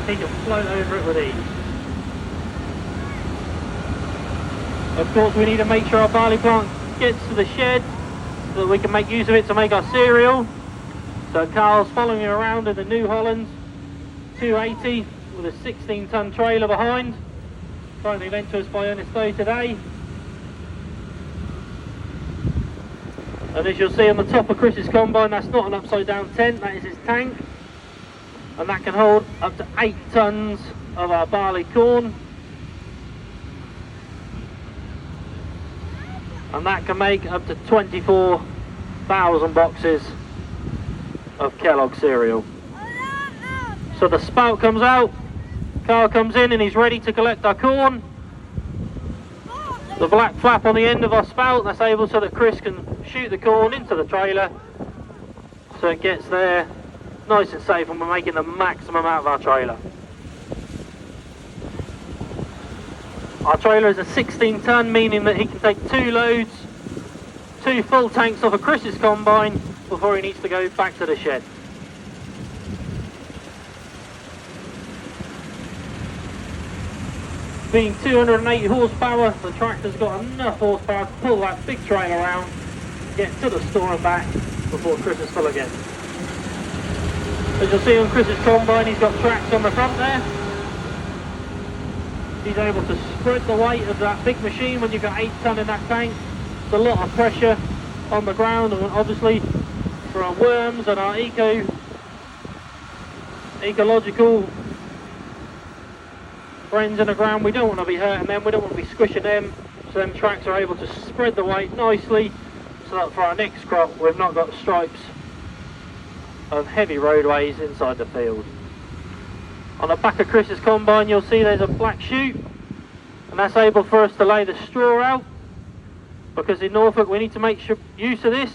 he can float over it with ease. Of course, we need to make sure our barley plant gets to the shed so that we can make use of it to make our cereal. So Carl's following me around in the New Holland 280 with a 16-ton trailer behind, kindly lent to us by Ernesto today. And as you'll see on the top of Chris's combine, that's not an upside down tent, that is his tank. And that can hold up to 8 tons of our barley corn. And that can make up to 24,000 boxes of Kellogg cereal. So the spout comes out, Carl comes in and he's ready to collect our corn. The black flap on the end of our spout, that's able so that Chris can shoot the corn into the trailer so it gets there nice and safe, and we're making the maximum out of our trailer. Our trailer is a 16 ton, meaning that he can take 2 loads, 2 full tanks off of Chris's combine before he needs to go back to the shed. Being 280 horsepower, the tractor's got enough horsepower to pull that big trailer around, get to the store and back before Chris is full again. As you'll see on Chris's combine, he's got tracks on the front there. He's able to spread the weight of that big machine when you've got 8 ton in that tank. It's a lot of pressure on the ground, and obviously for our worms and our ecological friends in the ground, we don't want to be hurting them, we don't want to be squishing them, so them tracks are able to spread the weight nicely so that for our next crop we've not got stripes of heavy roadways inside the field. On the back of Chris's combine you'll see there's a black chute, and that's able for us to lay the straw out, because in Norfolk we need to make use of this.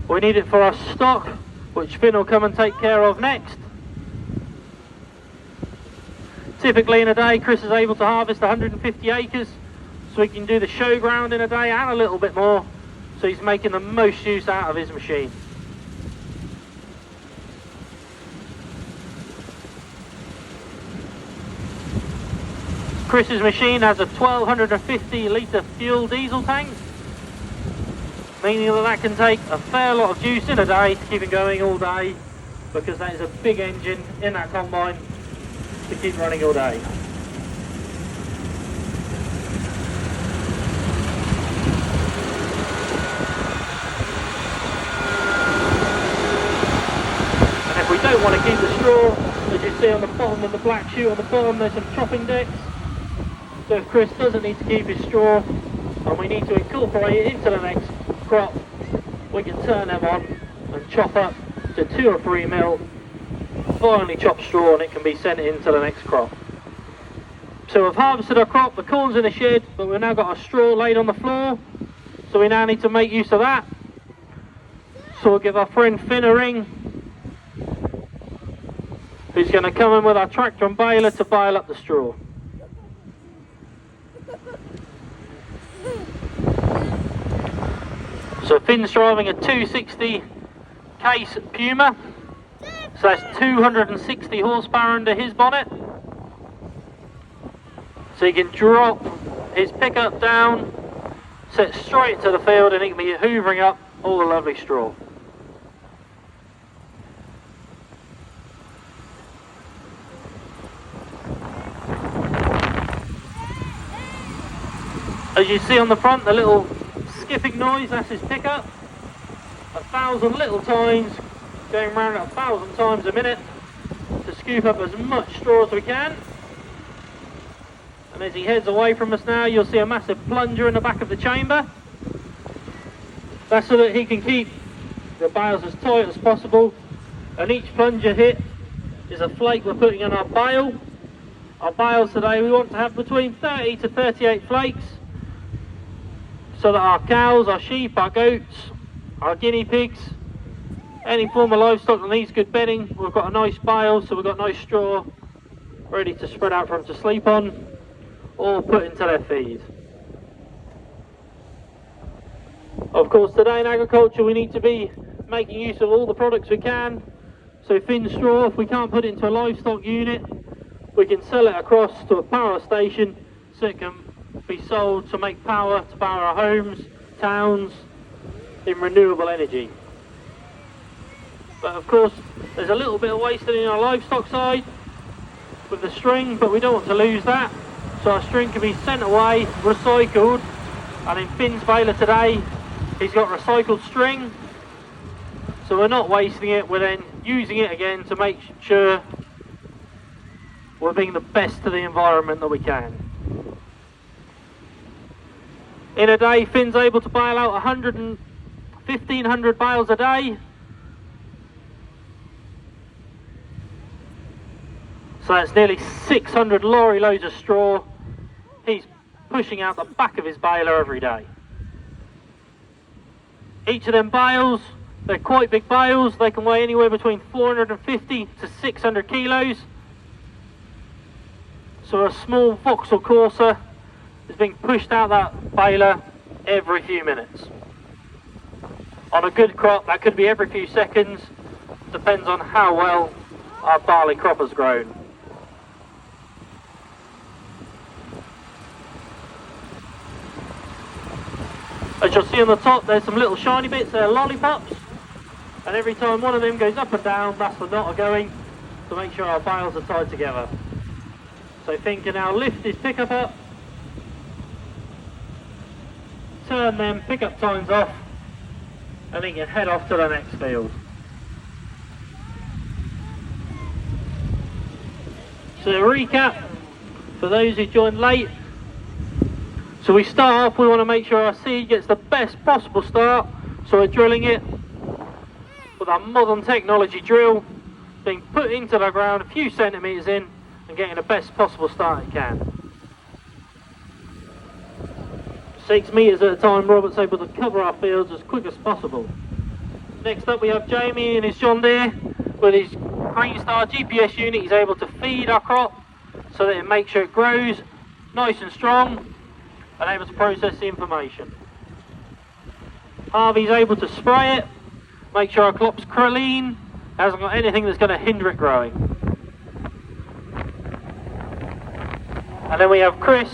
We need it for our stock, which Finn will come and take care of next. Typically in a day Chris is able to harvest 150 acres, so he can do the show ground in a day and a little bit more, so he's making the most use out of his machine. Chris's machine has a 1250 litre fuel diesel tank, meaning that can take a fair lot of juice in a day to keep it going all day, because that is a big engine in that combine to keep running all day. And if we don't want to keep the straw, as you see on the bottom of the black chute on the bottom, there's some chopping decks. So if Chris doesn't need to keep his straw and we need to incorporate it into the next crop, we can turn them on and chop up to 2 or 3 mil finely chopped straw, and it can be sent into the next crop. So we've harvested our crop, the corn's in the shed, but we've now got our straw laid on the floor, so we now need to make use of that. So we'll give our friend Finn a ring, who's going to come in with our tractor and baler to bale up the straw. So Finn's driving a 260 Case Puma, so that's 260 horsepower under his bonnet. So he can drop his pickup down, set straight to the field, and he can be hoovering up all the lovely straw. As you see on the front, the little skipping noise, that's his pickup. 1,000 little tines going around at 1,000 times a minute to scoop up as much straw as we can. And as he heads away from us now, you'll see a massive plunger in the back of the chamber. That's so that he can keep the bales as tight as possible, and each plunger hit is a flake we're putting in our bale. Our bales today, we want to have between 30 to 38 flakes, so that our cows, our sheep, our goats, our guinea pigs, any form of livestock that needs good bedding, we've got a nice bale, so we've got nice straw ready to spread out for them to sleep on or put into their feed. Of course, today in agriculture we need to be making use of all the products we can So thin straw, if we can't put it into a livestock unit, we can sell it across to a power station so it can be sold to make power to power our homes, towns, in renewable energy. But of course, there's a little bit of wasted in our livestock side with the string, but we don't want to lose that. So our string can be sent away, recycled, and in Finn's baler today, he's got recycled string. So we're not wasting it, we're then using it again to make sure we're being the best to the environment that we can. In a day, Finn's able to bale out 1,500 bales a day. So that's nearly 600 lorry loads of straw he's pushing out the back of his baler every day. Each of them bales, they're quite big bales, they can weigh anywhere between 450 to 600 kilos. So a small Vauxhall Corsa is being pushed out that baler every few minutes. On a good crop, that could be every few seconds, depends on how well our barley crop has grown. As you'll see on the top, there's some little shiny bits, they're lollipops, and every time one of them goes up and down, that's the knot going to make sure our bales are tied together. So Finn can now lift his pickup up, turn them pickup tines off, and he can head off to the next field. So to recap, for those who joined late, so we start off, we want to make sure our seed gets the best possible start, so we're drilling it with our modern technology drill, being put into the ground a few centimetres in and getting the best possible start it can. 6 metres at a time, Robert's able to cover our fields as quick as possible. Next up we have Jamie in his John Deere with his Greenstar GPS unit. He's able to feed our crop so that it makes sure it grows nice and strong and able to process the information. Harvey's able to spray it, make sure our crop's clean, hasn't got anything that's going to hinder it growing. And then we have Chris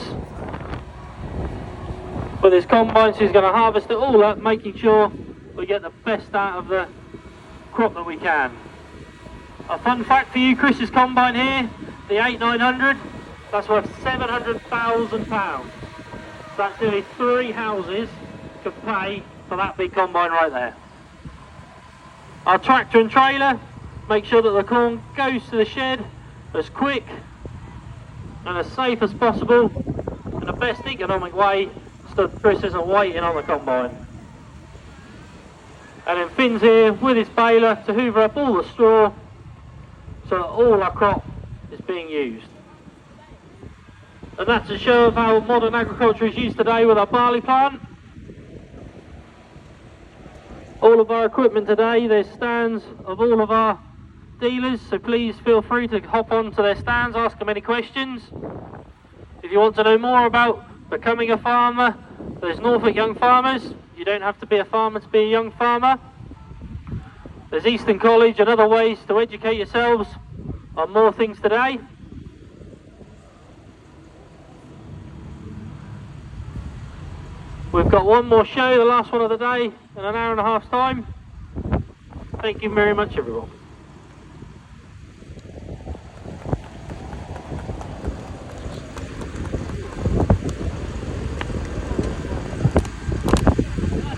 with his combine, so he's going to harvest it all up, making sure we get the best out of the crop that we can. A fun fact for you, Chris's combine here, the 8900, that's worth £700,000. That's nearly 3 houses could pay for that big combine right there. Our tractor and trailer make sure that the corn goes to the shed as quick and as safe as possible in the best economic way, so Chris isn't waiting on the combine. And then Finn's here with his baler to hoover up all the straw so that all our crop is being used. And that's a show of how modern agriculture is used today with our barley plant. All of our equipment today, there's stands of all of our dealers, so please feel free to hop on to their stands, ask them any questions. If you want to know more about becoming a farmer, there's Norfolk Young Farmers. You don't have to be a farmer to be a young farmer. There's Easton College and other ways to educate yourselves on more things today. We've got one more show, the last one of the day, in an hour and a half's time. Thank you very much, everyone.